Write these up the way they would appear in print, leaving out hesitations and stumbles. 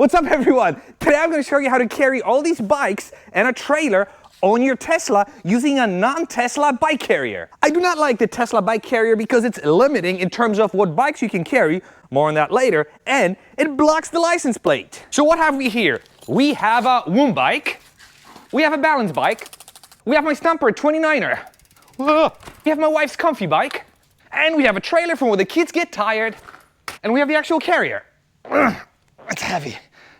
What's up everyone? Today I'm going to show you how to carry all these bikes and a trailer on your Tesla using a non-Tesla bike carrier. I do not like the Tesla bike carrier because it's limiting in terms of what bikes you can carry, more on that later, and it blocks the license plate. So what have we here? We have a Woom bike, we have a balance bike, we have my Stumper 29er, we have my wife's comfy bike, and we have a trailer for when the kids get tired, and we have the actual carrier. It's heavy.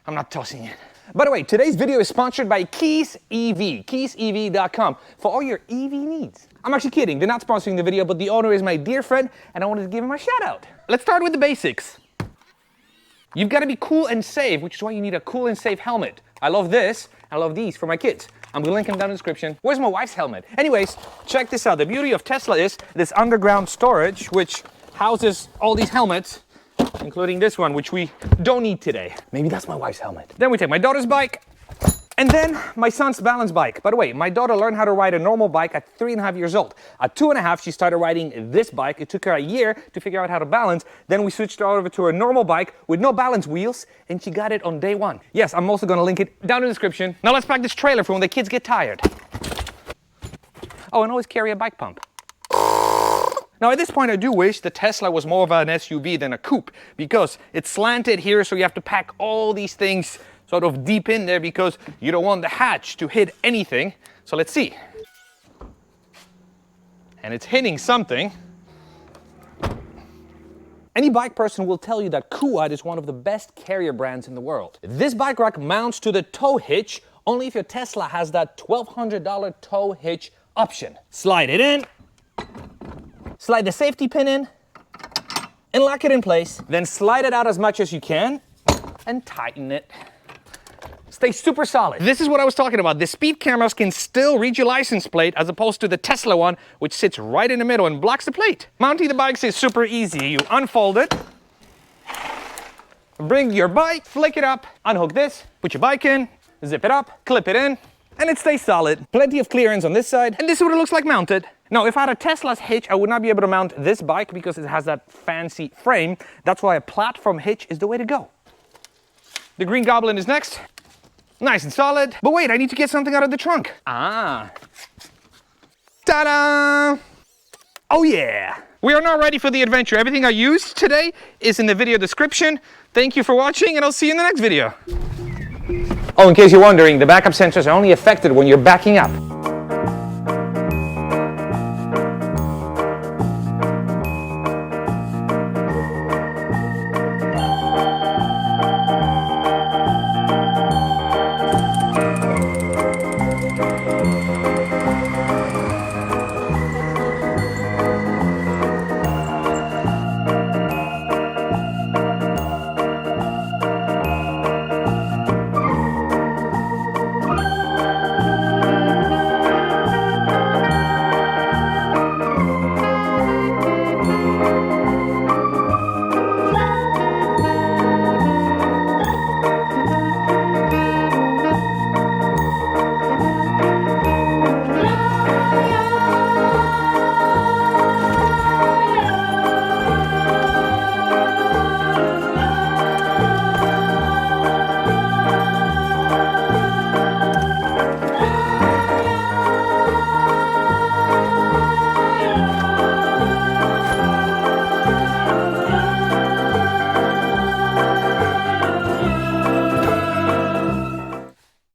I'm not tossing it. By the way, today's video is sponsored by Keys EV, keysev.com, for all your EV needs. I'm actually kidding, they're not sponsoring the video, but the owner is my dear friend, and I wanted to give him a shout out. Let's start with the basics. You've got to be cool and safe, which is why you need a cool and safe helmet. I love this, I love these for my kids. I'm gonna link them down in the description. Where's my wife's helmet? Anyways, check this out. The beauty of Tesla is this underground storage, which houses all these helmets, including this one, which we don't need today. Maybe that's my wife's helmet. Then we take my daughter's bike, and then my son's balance bike. By the way, my daughter learned how to ride a normal bike at 3.5 years old. At 2.5, she started riding this bike. It took her a year to figure out how to balance. Then we switched her over to a normal bike with no balance wheels, and she got it on day one. Yes, I'm also gonna link it down in the description. Now let's pack this trailer for when the kids get tired. Oh, and always carry a bike pump. Now at this point I do wish the Tesla was more of an SUV than a coupe, because it's slanted here, so you have to pack all these things sort of deep in there because you don't want the hatch to hit anything. So let's see. And it's hitting something. Any bike person will tell you that Kuat is one of the best carrier brands in the world. This bike rack mounts to the tow hitch only if your Tesla has that $1,200 tow hitch option. Slide it in. Slide the safety pin in and lock it in place. Then slide it out as much as you can and tighten it. Stay super solid. This is what I was talking about. The speed cameras can still read your license plate as opposed to the Tesla one, which sits right in the middle and blocks the plate. Mounting the bikes is super easy. You unfold it, bring your bike, flick it up, unhook this, put your bike in, zip it up, clip it in, and it stays solid. Plenty of clearance on this side, and this is what it looks like mounted. Now, if I had a Tesla's hitch, I would not be able to mount this bike because it has that fancy frame. That's why a platform hitch is the way to go. The Green Goblin is next. Nice and solid. But wait, I need to get something out of the trunk. Ah. Ta-da! Oh yeah! We are now ready for the adventure. Everything I used today is in the video description. Thank you for watching, and I'll see you in the next video. Oh, in case you're wondering, the backup sensors are only affected when you're backing up.